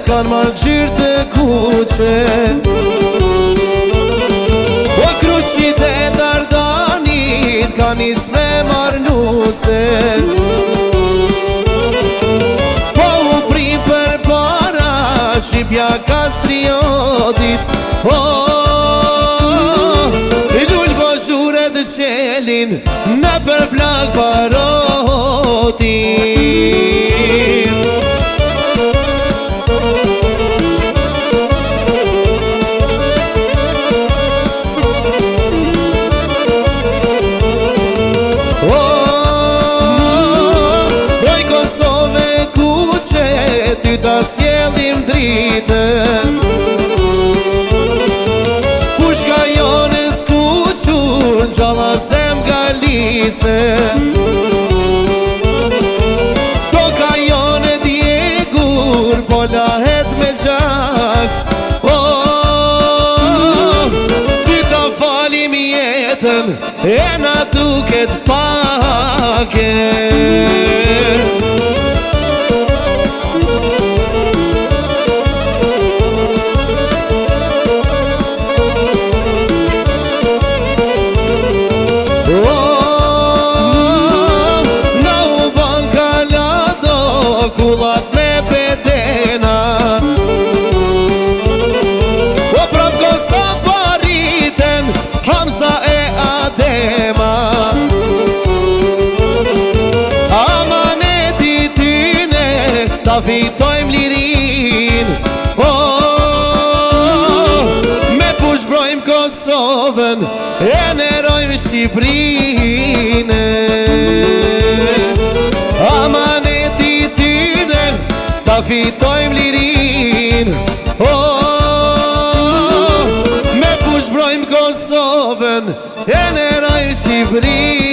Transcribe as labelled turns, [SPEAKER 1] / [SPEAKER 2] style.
[SPEAKER 1] s'kan marrë gjyrë të kuqe. O Krushit e Dardanit ka nis me marnuse. Po u pri për para Shqipja Kastriotit. Lull po shure të qelin në për flak parotin. Broj Kosove kuqe, ty ta sjellim dritën. Kush ka jonës kuqun, gjalla zem Galice. To ka jonë djegur, po lahet me gjak. Ty ta falim jetën, e na duket pake. Kullat me bedena. O prap Kosovë pariten Hamza e Adema. Amaneti tyne ta fitojmë lirin. Me push brojmë Kosovën, e nerojmë Shqiprinë. Amaneti ta fitojmë lirin. Me push brojmë Kosovën, e nerojmë Shqiprinë.